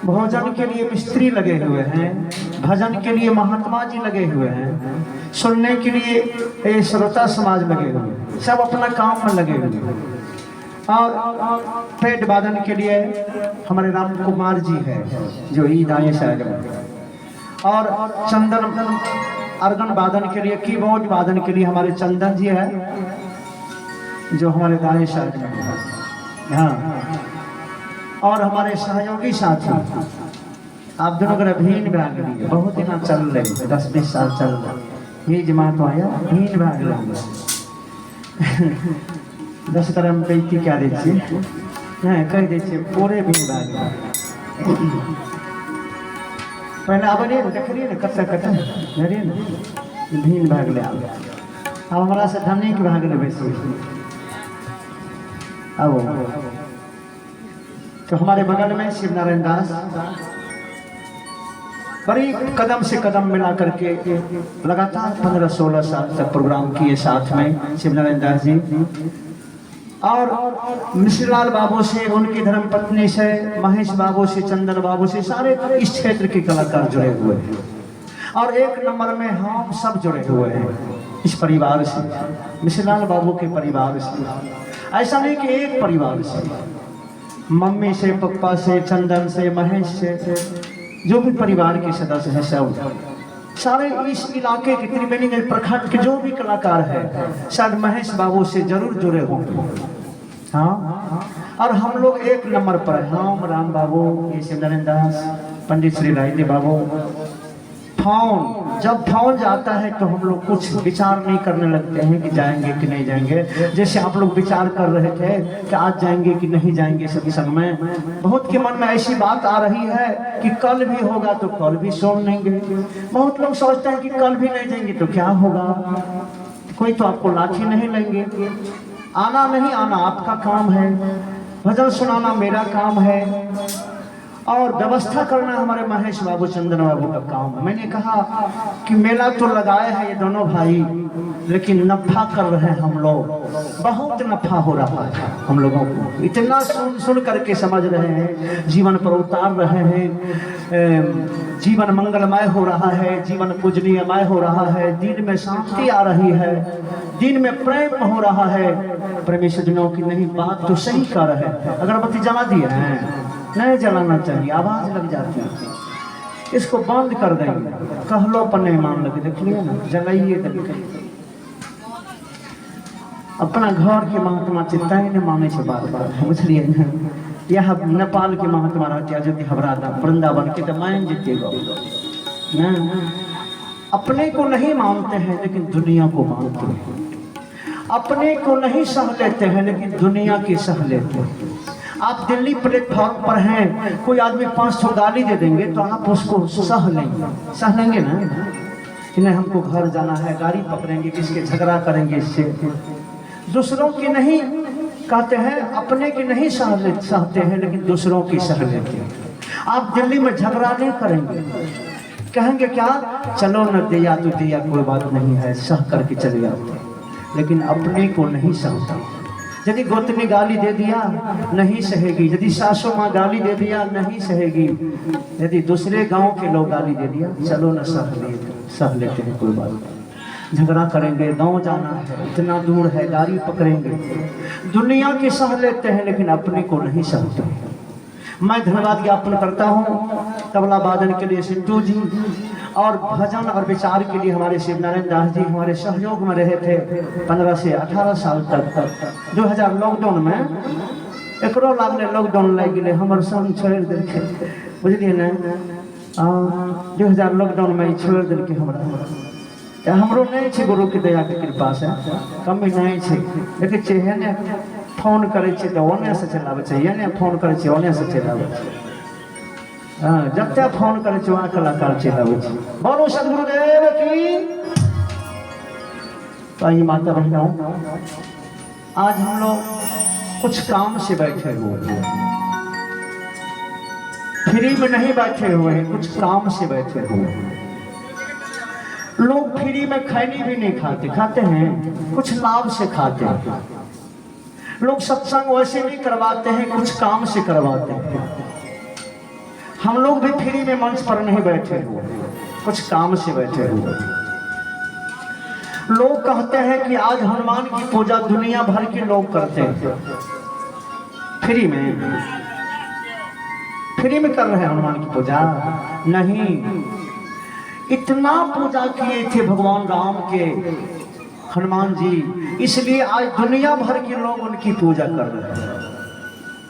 भोजन के लिए मिस्त्री लगे हुए हैं, भजन के लिए महात्मा जी लगे हुए हैं, सुनने के लिए श्रोता समाज लगे हुए हैं, सब अपना काम में लगे हुए हैं। और पेट वादन के लिए हमारे राम कुमार जी है जो ही दाएं साइड में, और चंदन अर्गन वादन के लिए, कीबोर्ड वादन के लिए हमारे चंदन जी है जो हमारे दाएं साइड में है। हाँ, और हमारे सहयोगी साथी आप दोनों का भीन भाग लिए बहुत दिन चल रहे, 10-20 साल चल रहे। ये जमात आया भीन भाग रहे 10 तरह पैती क्या दीजिए कह दीजिए पूरे भीन भाग पहले अब नहीं देखिए ना कट्टा कट्टा ना भीन भाग ले अब हमारा से धनिक भाग ले वैसे अब तो हमारे बगल में शिव नारायण दास बड़ी कदम से कदम मिला करके लगातार 15-16 साल तक प्रोग्राम किए साथ में शिव नारायण दास जी, और मिश्रलाल बाबू से, उनकी धर्म पत्नी से, महेश बाबू से, चंदन बाबू से, सारे इस क्षेत्र के कलाकार जुड़े हुए हैं। और एक नंबर में हम सब जुड़े हुए हैं इस परिवार से, मिश्रलाल बाबू के परिवार से। ऐसा नहीं कि एक परिवार से, मम्मी से, पप्पा से, चंदन से, महेश से, जो भी परिवार के सदस्य हैं सब सारे इस इलाके के त्रिवेणी प्रखंड के जो भी कलाकार है शायद महेश बाबू से जरूर जुड़े होंगे। हाँ, और हम लोग एक नंबर पर हम राम बाबू, ये शिव नारायण दास, पंडित श्री राय बाबू। फोन जब फोन जाता है तो हम लोग कुछ विचार नहीं करने लगते हैं कि जाएंगे कि नहीं जाएंगे। जैसे आप लोग विचार कर रहे थे कि आज जाएंगे कि नहीं जाएंगे सत्संग में, बहुत के मन में ऐसी बात आ रही है कि कल भी होगा तो कल भी सुन लेंगे। बहुत लोग सोचते हैं कि कल भी नहीं जाएंगे तो क्या होगा, कोई तो आपको लाठी नहीं लेंगे। आना नहीं आना आपका काम है, भजन सुनाना मेरा काम है, और व्यवस्था करना हमारे महेश बाबू, चंदन बाबू का काम है। मैंने कहा कि मेला तो लगाए हैं ये दोनों भाई, लेकिन नफा कर रहे हैं हम लोग, बहुत नफा हो रहा है हम लोगों को। इतना सुन करके समझ रहे हैं, जीवन पर उतार रहे हैं, जीवन मंगलमय हो रहा है, जीवन पूजनीयमय हो रहा है, दिन में शांति आ रही है, दिन में प्रेम हो रहा है। परमेश्वर जनों की नहीं बात तो सही कर रहे हैं। अगरबत्ती जला दिए हैं, नहीं जलाना चाहिए, आवाज लग जाती है, इसको बंद कर देंगे। कहलो पन्ने मान लगे देख लिया ना, जलाइए अपना घर के महात्मा चिंता ही नहीं माने से बार बार, बुझलिए ना। यह नेपाल के महात्मा रहते अयोध्या हबरादा वृंदावन के तो मान जीतेगा ना। अपने को नहीं मानते हैं लेकिन दुनिया को मानते हैं, अपने को नहीं सह लेते हैं लेकिन दुनिया की सह लेते हैं। आप दिल्ली प्लेटफॉर्म पर हैं, कोई आदमी 500 गाली दे देंगे तो आप उसको सह लेंगे ना कि नहीं हमको घर जाना है, गाड़ी पकड़ेंगे, किसके झगड़ा करेंगे इससे। दूसरों की नहीं कहते हैं, अपने की नहीं सहते हैं लेकिन दूसरों की सह लेते हैं। आप दिल्ली में झगड़ा नहीं करेंगे, कहेंगे क्या, चलो न दिया तो दिया, कोई बात नहीं है, सह करके चले जाते, लेकिन अपने को नहीं सहता। यदि गोतनी गाली दे दिया नहीं सहेगी, यदि सासू माँ गाली दे दिया नहीं सहेगी, यदि दूसरे गांव के लोग गाली दे दिया चलो न सह लेते हैं, कोई बात नहीं, झगड़ा करेंगे, गांव जाना है, इतना दूर है, गाड़ी पकड़ेंगे, दुनिया के सह लेते हैं लेकिन अपने को नहीं सहते। मैं धन्यवाद ज्ञापन करता हूँ तबला वादन के लिए सिंटू जी, और भजन और विचार के लिए हमारे शिव नारायण दास जी हमारे सहयोग में रहे थे 15 से 18 साल तक। 2000 लॉकडाउन में एकरो लागले, लॉकडाउन लग गए, हमर संग छोड़ देलके, बुझलिए ना। 2000 लॉकडाउन में छोड़ देलके हमरा, हमरो नहीं छे, गुरु की दया के कृपा से कमी नहीं छे, लेकिन चेहे ने फोन करे छे तो ओने से चलावे छे, एने फोन करे छे ओने से चलावे छे। हाँ, जब तक फोन करे छे वहाँ कलाकार चलावे छे। बोलो सदगुरुदेव की। तो माता बहनों, आज हम लोग कुछ काम से बैठे हुए हैं, फ्री में नहीं बैठे हुए हैं, कुछ काम से बैठे हुए हैं। लोग फ्री में खैनी भी नहीं खाते हैं, कुछ लाभ से खाते हैं। लोग सत्संग वैसे नहीं करवाते हैं, कुछ काम से करवाते हैं। फ्री में मंच पर नहीं बैठे हुए, कुछ काम से बैठे हुए। लोग कहते हैं कि आज हनुमान की पूजा दुनिया भर के लोग करते हैं, फ्री में कर रहे हैं हनुमान की पूजा। नहीं, इतना पूजा किए थे भगवान राम के हनुमान जी, इसलिए आज दुनिया भर के लोग उनकी पूजा कर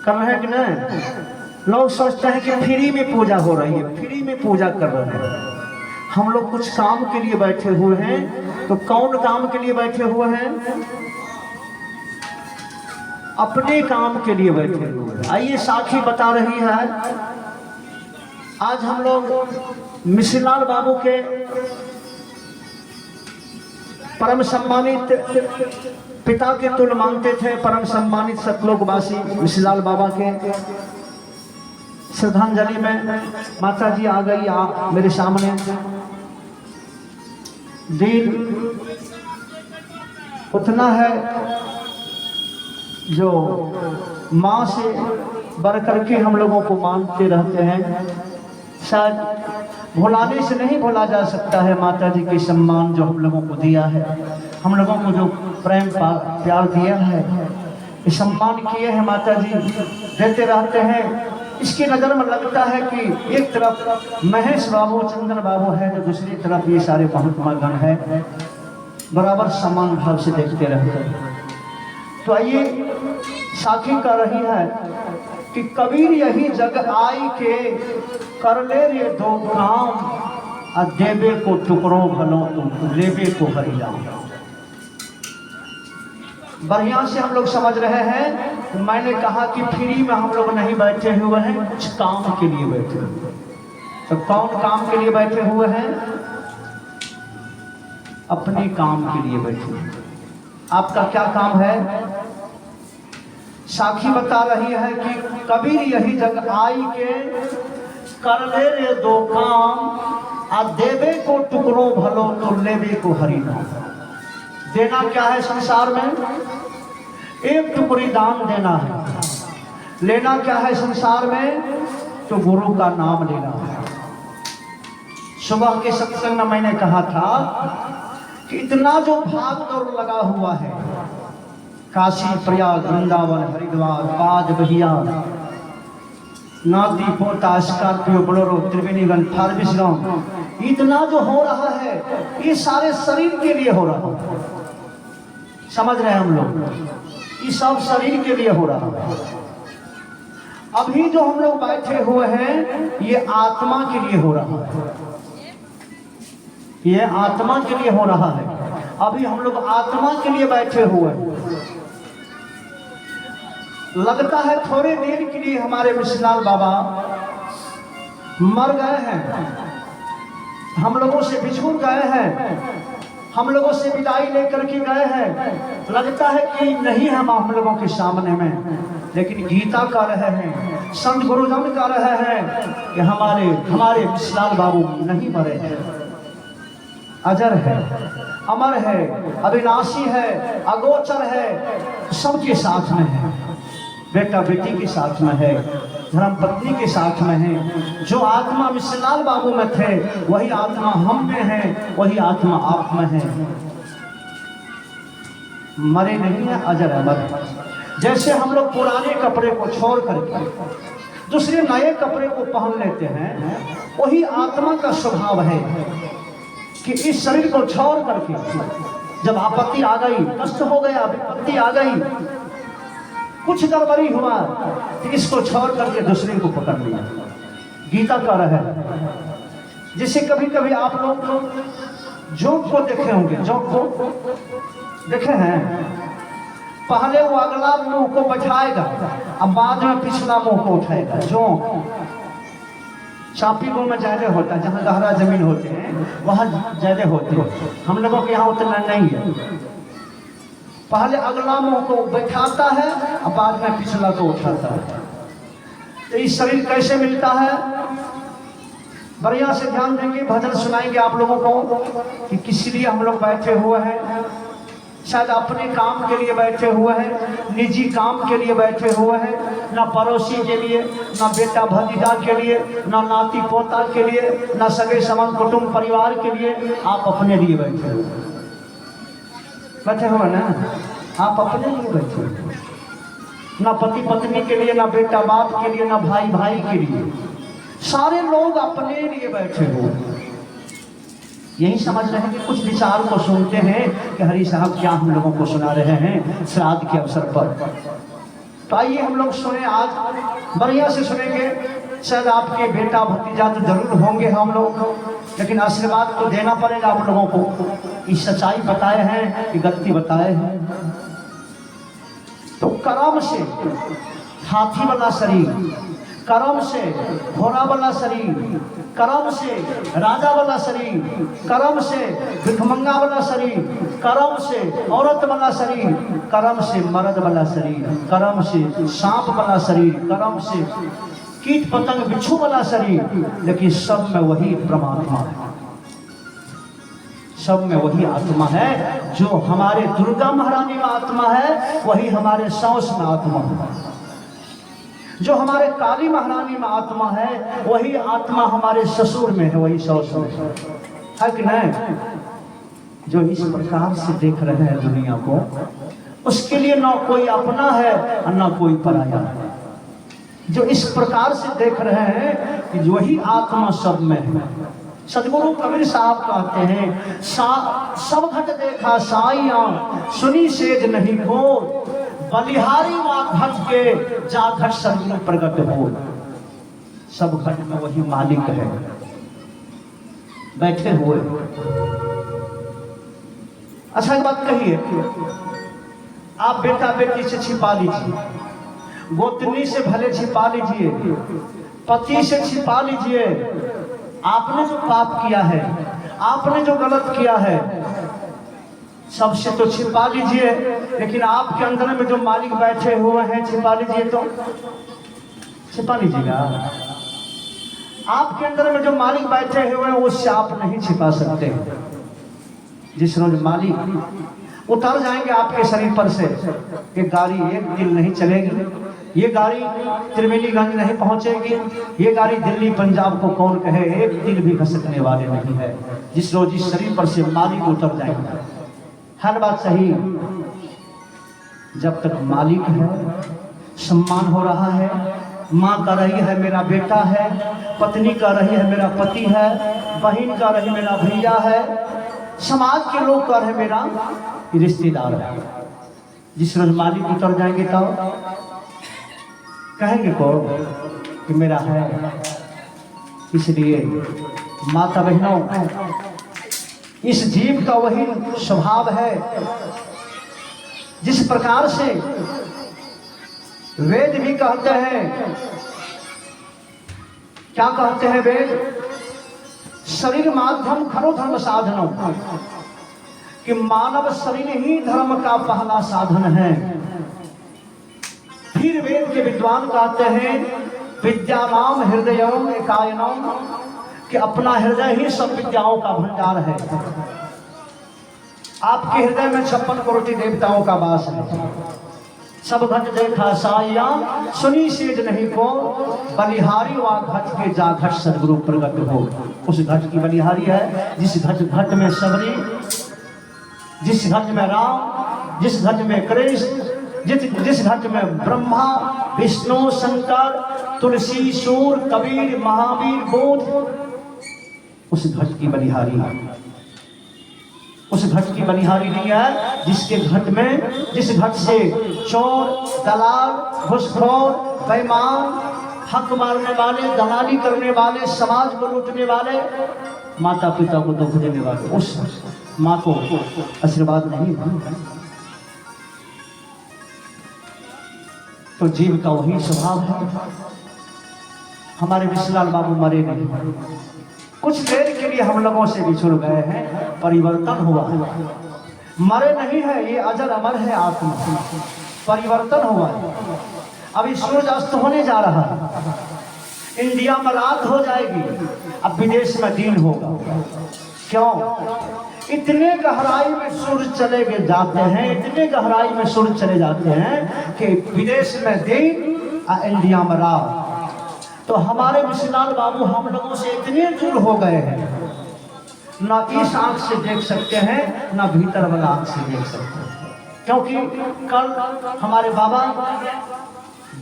रहे हैं कि नहीं? लोग सोचते हैं कि फ्री में पूजा हो रही है, फ्री में पूजा कर रहे हैं। हम लोग कुछ काम के लिए बैठे हुए हैं, तो कौन काम के लिए बैठे हुए हैं? अपने काम के लिए बैठे हुए हैं। आइए साखी बता रही है, आज हम लोग मिश्रलाल बाबू के परम सम्मानित पिता के तुल्य मानते थे, परम सम्मानित सतलोकवासी मिश्रलाल बाबा के श्रद्धांजलि में माता जी आ गई मेरे सामने। दिल उतना है जो माँ से बढ़ करके हम लोगों को मानते रहते हैं। शायद भुलाने से नहीं भुला जा सकता है माता जी के सम्मान जो हम लोगों को दिया है, हम लोगों को जो प्रेम प्यार दिया है, ये सम्मान किए हैं माता जी, देते रहते हैं। इसकी नज़र में लगता है कि एक तरफ महेश बाबू चंदन बाबू है, तो दूसरी तरफ ये सारे महात्मा गण है, बराबर समान भाव से देखते रहते हैं। तो आइए साखी कर रही है कि कबीर यही जग आई के कर ले रे दो काम, आ देवे को टुकड़ों भलो तुम लेवे को हरिया। बढ़िया से हम लोग समझ रहे हैं। मैंने कहा कि फ्री में हम लोग नहीं बैठे हुए हैं, कुछ काम के लिए बैठे हुए। तो कौन काम के लिए बैठे हुए हैं? अपने काम के लिए बैठे हुए। आपका क्या काम है? साखी बता रही है कि कबीर यही जग आई के कर ले रे दो काम, आ देवे को टुकड़ों भलो तो लेवे को हरि नाम। देना क्या है संसार में? एक टुकड़ी दान देना है। लेना क्या है संसार में? तो गुरु का नाम लेना है। सुबह के सत्संग में मैंने कहा था कि इतना जो भाग दौड़ लगा हुआ है, काशी प्रयाग वृंदावन हरिद्वार बाज बहिया नाती पोता स्कॉर्पियो बोलेरो त्रिवेणीगंज फारबिसगांव, इतना जो हो रहा है ये सारे शरीर के लिए हो रहा है। समझ रहे हैं हम लोग? ये सब शरीर के लिए हो रहा है। अभी जो हम लोग बैठे हुए हैं ये आत्मा के लिए हो रहा है, ये आत्मा के लिए हो रहा है। अभी हम लोग आत्मा के लिए बैठे हुए हैं। लगता है थोड़े देर के लिए हमारे मिश्रलाल बाबा मर गए हैं, हम लोगों से बिछुड़ गए हैं, हम लोगों से विदाई लेकर के गए हैं। लगता है कि नहीं हम लोगों के सामने में, लेकिन गीता कह रहे हैं, संत गुरुजन कह रहे हैं कि हमारे मिश्रलाल बाबू नहीं मरे हैं, अजर है, अमर है, अविनाशी है, अगोचर है, सबके साथ में है। बेटा बेटी के साथ में है, धर्म पत्नी के साथ में है। जो आत्मा मिश्रलाल बाबू में थे वही आत्मा हम में है, वही आत्मा आप में है। मरे नहीं है, अजर अमर। जैसे हम लोग पुराने कपड़े को छोड़ करके दूसरे नए कपड़े को पहन लेते हैं, वही आत्मा का स्वभाव है कि इस शरीर को छोड़ करके जब आपत्ति आ गई, कष्ट हो गया, विपत्ति आ गई, कुछ गड़बड़ी हुआ, तो इसको छोड़ करके दूसरे को पकड़ लिया। गीता कह रहा है। जैसे कभी कभी आप लोग जोक को देखे होंगे, जोक को देखे हैं? पहले वो अगला मुंह को बैठाएगा, अब बाद में पिछला मुंह को उठाएगा। जोक चापी को में ज्यादा होता है, जहाँ गहरा जमीन होते हैं वहाँ ज्यादा होते हैं, हम लोगों के यहाँ उतना नहीं है। पहले अगला मुंह को बैठाता है और बाद में पिछला को उठाता है। तो ये शरीर कैसे मिलता है? बढ़िया से ध्यान देंगे, भजन सुनाएंगे आप लोगों को कि किस लिए हम लोग बैठे हुए हैं। शायद अपने काम के लिए बैठे हुए हैं, निजी काम के लिए बैठे हुए हैं, ना पड़ोसी के लिए, ना बेटा भतीजा के लिए, ना नाती पोता के लिए, ना सगे संबंध कुटुंब परिवार के लिए, आप अपने लिए बैठे हुए ना, आप अपने लिए बैठे हुए, ना पति पत्नी के लिए, ना बेटा बाप के लिए, ना भाई भाई के लिए, सारे लोग अपने लिए बैठे हुए। यही समझ रहे हैं कि कुछ विचार को सुनते हैं कि हरी साहब क्या हम लोगों को सुना रहे हैं श्राद्ध के अवसर पर। तो आइए हम लोग सुने, आज बढ़िया से सुनेंगे। शायद आपके बेटा भतीजा तो जरूर होंगे हम लोग, लेकिन आशीर्वाद तो देना पड़ेगा आप लोगों को। इस सच्चाई बताए हैं कि गलती बताए हैं। तो कर्म से हाथी वाला शरीर, कर्म से घोड़ा वाला शरीर, कर्म से राजा वाला शरीर, कर्म से भिखमंगा वाला शरीर, कर्म से औरत वाला शरीर, कर्म से मर्द वाला शरीर, कर्म से सांप वाला शरीर, कर्म से कीट पतंग बिच्छू वाला शरीर, लेकिन सब में वही परमात्मा है। सब में वही आत्मा है। जो हमारे दुर्गा महारानी में आत्मा है, वही हमारे सौस में आत्मा है। जो हमारे काली महारानी में आत्मा है, वही आत्मा हमारे ससुर में है, वही सौस में है कि नहीं? जो इस प्रकार से देख रहे हैं दुनिया को, उसके लिए ना कोई अपना है और ना कोई पराया है। जो इस प्रकार से देख रहे हैं कि वही आत्मा सब में है। सदगुरु कबीर साहब कहते हैं, सब घट देखा साइया, सुनी सेज नहीं हो, बलिहारी वहाँ घट के जा घट सदगुरु प्रकट हो। सब घट में वही मालिक है बैठे हुए। अच्छा एक बात कहिए, आप बेटा बेटी से छिपा लीजिए, गोतनी से भले छिपा लीजिए, पति से छिपा लीजिए, आपने जो पाप किया है, आपने जो गलत किया है, सबसे तो छिपा लीजिए, लेकिन आपके अंदर में जो मालिक बैठे हुए हैं छिपा लीजिए, तो छिपा लीजिएगा। आपके अंदर में जो मालिक बैठे हुए हैं उससे आप नहीं छिपा सकते। जिस रोज मालिक उतर जाएंगे आपके शरीर पर से, ये गाड़ी एक दिन नहीं चलेगी, ये गाड़ी त्रिवेणीगंज नहीं पहुंचेगी, ये गाड़ी दिल्ली पंजाब को कौन कहे, एक दिन भी घसकने वाले नहीं है। जिस रोज इस शरीर पर से मालिक उतर जाएंगे, हर बात सही। जब तक मालिक है, सम्मान हो रहा है, माँ का रही है मेरा बेटा है, पत्नी का रही है मेरा पति है, बहन का रही मेरा भैया है, समाज के लोग का रहे मेरा रिश्तेदार है। जिस रोज मालिक उतर जाएंगे तब कहेंगे को कि मेरा है। इसलिए माता बहनों, इस जीव का वही स्वभाव है। जिस प्रकार से वेद भी कहते हैं, क्या कहते हैं वेद? शरीर माध्यम खरो धर्म साधनों, कि मानव शरीर ही धर्म का पहला साधन है। फिर वेद के विद्वान कहते हैं, विद्यानाम हृदयम एकायनम, कि अपना हृदय ही सब विद्याओं का भंडार है। आपके हृदय में 56 करोड़ देवताओं का वास है। सब घट देखा साइया, सुनी सेज नहीं को, बलिहारी वहाँ घट के जा घट सदगुरु प्रकट हो। उस घट की बलिहारी है जिस घट में सबरी, जिस घट में राम, जिस घट में कृष्ण, जिस घट में ब्रह्मा विष्णु शंकर तुलसी सूर कबीर महावीर बोध, उस घट की बलिहारी है। उस घट की बलिहारी नहीं है जिसके घट में, जिस घट से चोर दलाल घुसखोर बेईमान हक मारने वाले, दलाली करने वाले, समाज को लूटने वाले, माता पिता को दुख देने वाले, उस माँ को आशीर्वाद नहीं है। तो जीव का वही स्वभाव है। हमारे विश्वलाल बाबू मरे नहीं, कुछ देर के लिए हम लोगों से बिछुड़ गए हैं, परिवर्तन हुआ है। मरे नहीं है, ये अजर अमर है आत्मा, परिवर्तन हुआ है। अभी सूरज अस्त होने जा रहा है, इंडिया में रात हो जाएगी, अब विदेश में दिन होगा। क्यों? इतने गहराई में सूर्य चले जाते हैं, इतने गहराई में सूर्य चले जाते हैं कि विदेश में दिन और इंडिया में रात। तो हमारे मिश्रलाल बाबू हम लोगों से इतने दूर हो गए हैं, ना इस आंख से देख सकते हैं ना भीतर वाला आंख से देख सकते हैं। क्योंकि कल हमारे बाबा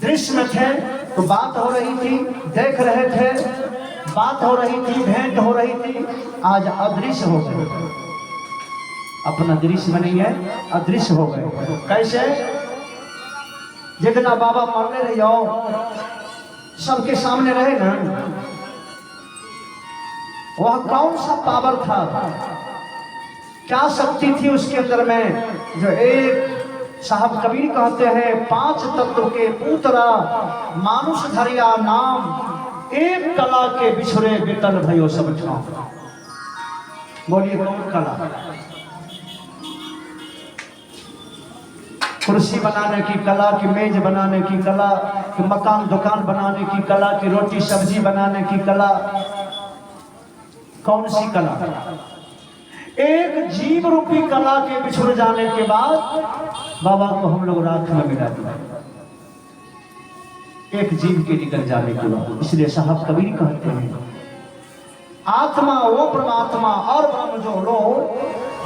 दृश्य में थे तो बात हो रही थी, देख रहे थे, बात हो रही थी, भेंट हो रही थी। आज अदृश्य हो गए, अपना दृश्य में नहीं है, अदृश्य हो गए। कैसे? जितना बाबा मरने रहियो सबके सामने रहे ना, वह कौन सा पावर था, क्या शक्ति थी उसके अंदर में, जो एक साहब कबीर कहते हैं 5 तत्व के पुतरा मानुष धरिया नाम, एक कला के बिछुरे बेतल भयो सब ठाम। बोलिए कौन कला? कुर्सी बनाने की कला, की मेज बनाने की कला, कि मकान दुकान बनाने की कला, की रोटी सब्जी बनाने की कला। कौन सी कला? एक जीव रूपी कला के बिछुड़ जाने के बाद बाबा को हम लोग राख में मिला दिया, एक जीव के निकल जाने के बाद। इसलिए साहब कबीर कहते हैं आत्मा वो परमात्मा और ब्रह्म जो लो,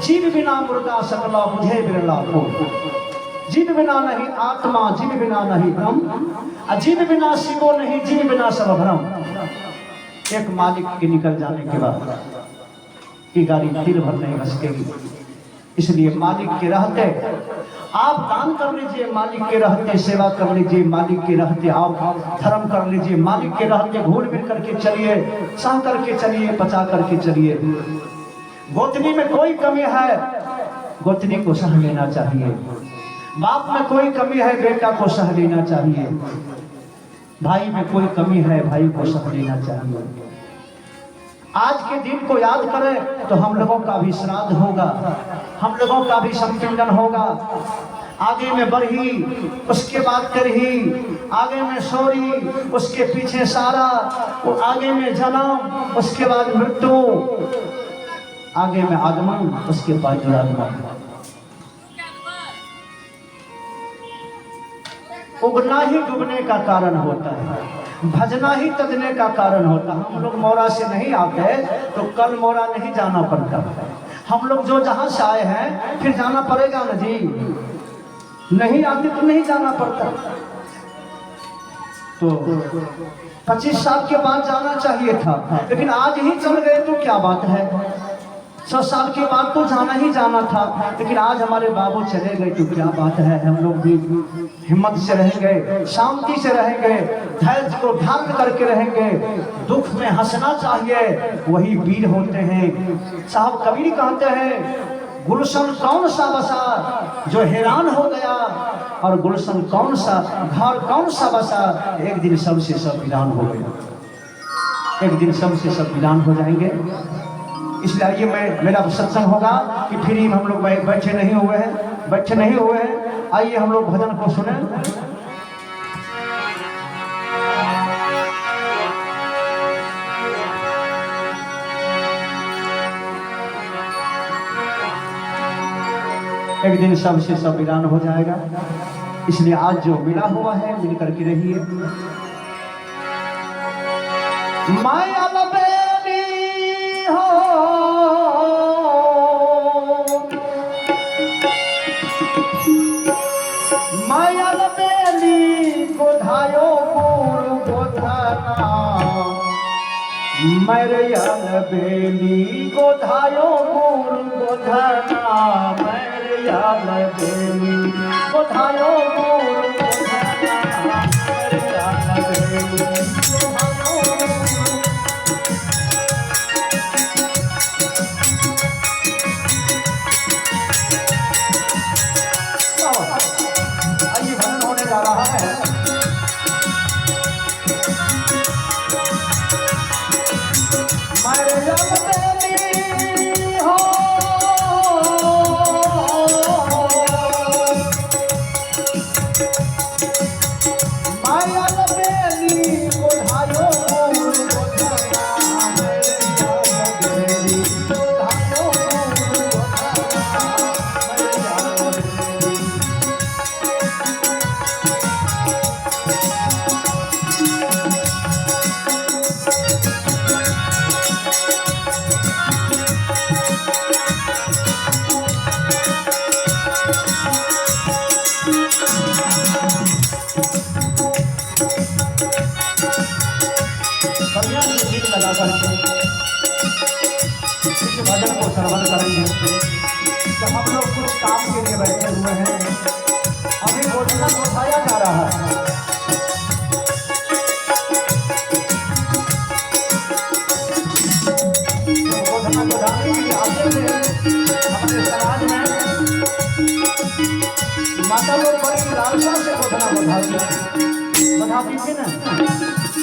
जीव बिना मुर्दा सकला बुझे बिरला को। जीव बिना नहीं आत्मा, जीव बिना नहीं ब्रह्म, जीव बिना शिवो नहीं, जीव बिना सब भ्रम। एक मालिक के निकल जाने के बाद ये गाड़ी दिल भर नहीं बसकेगी। इसलिए मालिक के रहते आप दान कर लीजिए, मालिक के रहते सेवा कर लीजिए, मालिक के रहते आप धर्म कर लीजिए, मालिक के रहते घुल मिल करके चलिए, सह करके चलिए, बचा करके चलिए। गोतनी में कोई कमी है, गोतनी को सह लेना चाहिए। बाप में कोई कमी है, बेटा को सह लेना चाहिए। भाई में कोई कमी है, भाई को सह लेना चाहिए। आज के दिन को याद करें तो हम लोगों का भी श्राद्ध होगा, हम लोगों का भी संपिंडन होगा। आगे में बरही, उसके बाद करही, आगे में सोरी, उसके पीछे सारा, वो आगे में जन्म, उसके बाद मृत्यु, आगे में आगमन, उसके बाद दुरागमन। उगना ही डूबने का कारण होता है, भजना ही तजने का कारण होता है। हम लोग मोरा से नहीं आते तो कल मोरा नहीं जाना पड़ता। हम लोग जो जहां से आए हैं फिर जाना पड़ेगा ना जी, नहीं आते तो नहीं जाना पड़ता। तो 25 साल के बाद जाना चाहिए था, लेकिन आज ही चल गए तो क्या बात है। 100 साल के बाद तो जाना ही जाना था, लेकिन आज हमारे बाबू चले गए तो क्या बात है। हम लोग भी हिम्मत से रहेंगे, शांति से रहेंगे, धैर्य को धारण करके रहेंगे। दुख में हंसना चाहिए, वही वीर होते हैं। साहब कबीर कहते हैं गुलशन कौन सा बसा जो हैरान हो गया, और गुलशन कौन सा घर कौन सा बसा, एक दिन सबसे सब वीरान हो गया। एक दिन सबसे सब वीरान हो जाएंगे। इसलिए आइए मेरा सत्संग होगा कि फिर हम लोग बैठे नहीं हुए हैं, आइए हम लोग भजन को सुने। एक दिन सबसे सब वीरान हो जाएगा। इसलिए आज जो मिला हुआ है मिल करके रहिए। माया लबेली हो माया लबेली गोधायो गुरु गोधना, मैया लबेली गोधायो गुरु गोधना, मैया लबेली गोधायो गुरु गोधना, मैया लबेली लगा करके इस भजन को श्रवण करेंगे। तो हम लोग कुछ काम के लिए बैठे हुए हैं, अभी घोषणा को उठाया जा रहा है। घोषणा को उठाने के लिए आते थे हमारे समाज में माता लोग बड़ी लालसा से घोषणा को उठाती थी ना।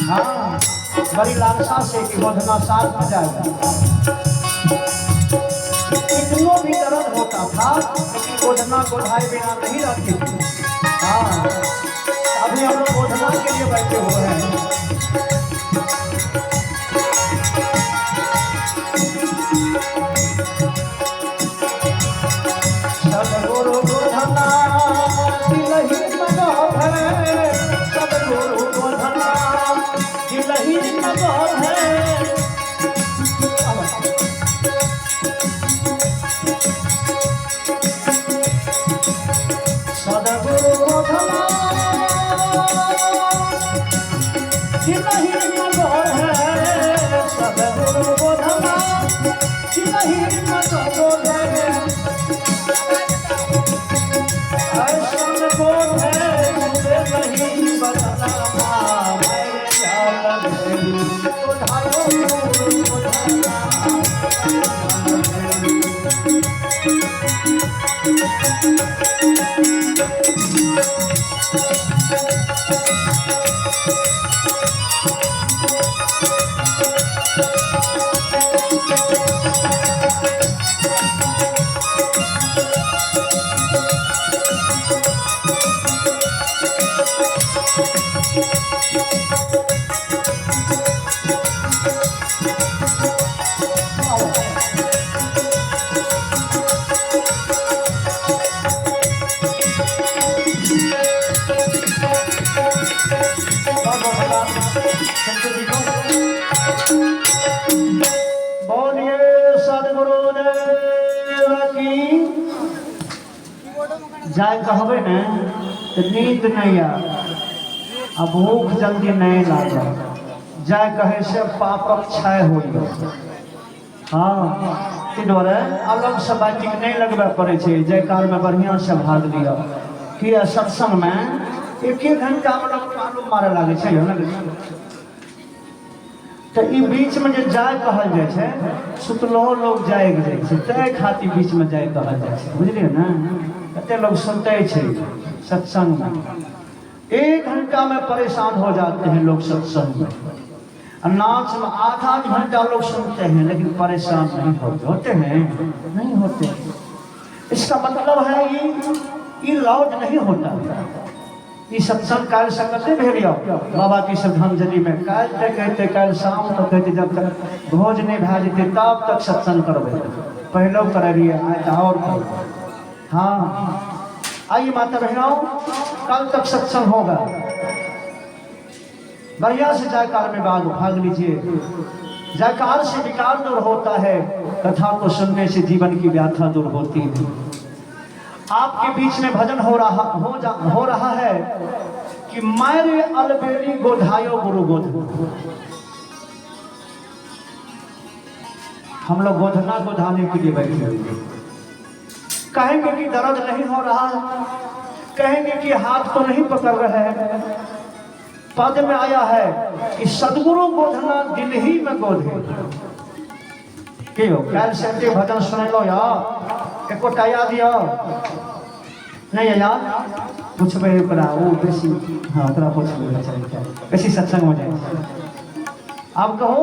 हाँ, बड़ी लालसा से कि गोधना साथ में जाएगा। कितनों भी दर्द होता था लेकिन गोधना गोधाए बिना नहीं रहती थी। हाँ, अभी हम लोग गोधना के लिए बैठे हुए हैं। सदगुरु गोधना दिलहि मनोहर है, सदगुरु गोधना दिलहि मनोहर है। सदगुरु गोधना दिलहि मनोहर है, सदगुरु गोधना दिलहि मनोहर है। ऐसा बोल है मुझे नहीं बताना, मेरे जाल में उठाओ बोलिए सदगुरुदेव की। जाए कहबे न तो नींद नहीं आ, अब भूख जल्दी नहीं लागे। जाए कहे से पापक क्षय हो। हाँ, दुआरे अलग से बाटिक नहीं लगबे पड़े छे। जयकाल में बढ़िया से भाग लिया कि सत्संग में एक घंटा में लोग मालूम मारे लागे छे ना। तो ई बीच में जो जाय कहल जाए छे, सुतलो लोग जाग जाए छे, तय खातिर बीच में जाय कहल जाए छे। बुझलिए ना, कते लोग सुनते छे सत्संग में, 1 घंटा में परेशान हो जाते हैं लोग सत्संग में। नाच में आधा घंटा लोग सुनते हैं लेकिन परेशान नहीं होते हैं, नहीं होते। इसका मतलब है ये लौट नहीं होता। ये सत्संग काल संगते भेलियो बाबा की श्रद्धांजलि में काल तक कहते, काल शाम तक कहते, जब तक भोज नहीं भा जेते तब तक सत्संग करबे। पहलो करे रहिए आज और। हाँ, आइए माता बहनों, कल तक सत्संग होगा। बढ़िया से जयकाल में भाग लीजिए। जयकाल से विकार दूर होता है, कथा को सुनने से जीवन की व्याथा दूर होती है। आपके बीच में भजन हो रहा है कि मारे अलबेली गोधायो गुरु गोध। हम लोग गोधना गोधाने के लिए बैठे हुए हैं। कहेंगे कि दर्द नहीं हो रहा, कहेंगे कि हाथ को नहीं पकड़ रहे हैं। पद में आया है कि सदगुरु गोधना दिल ही में गोधे। क्यों कल से भजन सुन लो यार, एकोटा याद या नहीं याद पूछबे ओकरा, वो बेसी। हाँ, ओकरा पूछबे बेसी सत्संग हो जाए। अब कहो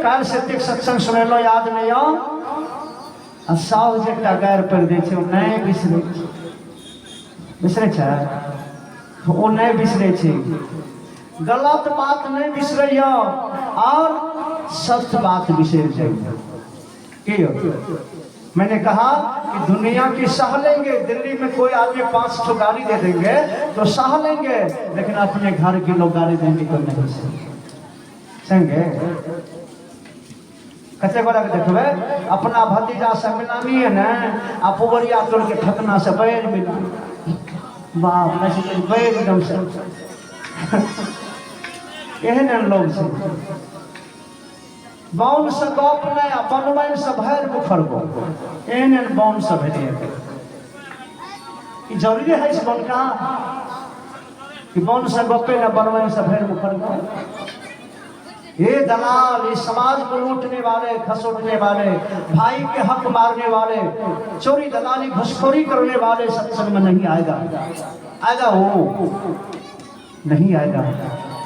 काल से सत्संग सुन लो, याद नहीं आ, साव जेटा गैर पर दे छे नहीं बिसरे छे, वो नहीं बिसरे छे। गलत बात नहीं बिसरैया और सत्य बात बिसर जाइए। मैंने कहा कि दुनिया की सह लेंगे, दिल्ली में कोई आदमी 5 गाड़ी दे देंगे तो सह लेंगे, लेकिन अपने घर की लोग गाड़ी देंगे तो नहीं सह। संगे कते गोरा के देखबे अपना भतीजा से मिलानी है ना आ पुवरिया तोड़ के ठकना से बैर मिला बाप रे से बैर एकदम से एहन लोग से बाउन से गप नहीं आ बनवाइन से भैर मुखर गो एहन बाउन से भेले ई जरूरी है इस बन का कि बाउन से गपे ना बनवाइन से भैर मुखर गो। ये दलाल, ये समाज को लूटने वाले, खसोटने वाले, भाई के हक मारने वाले, चोरी दलाली घुसखोरी करने वाले सत्संग में नहीं आएगा। आएगा वो नहीं आएगा।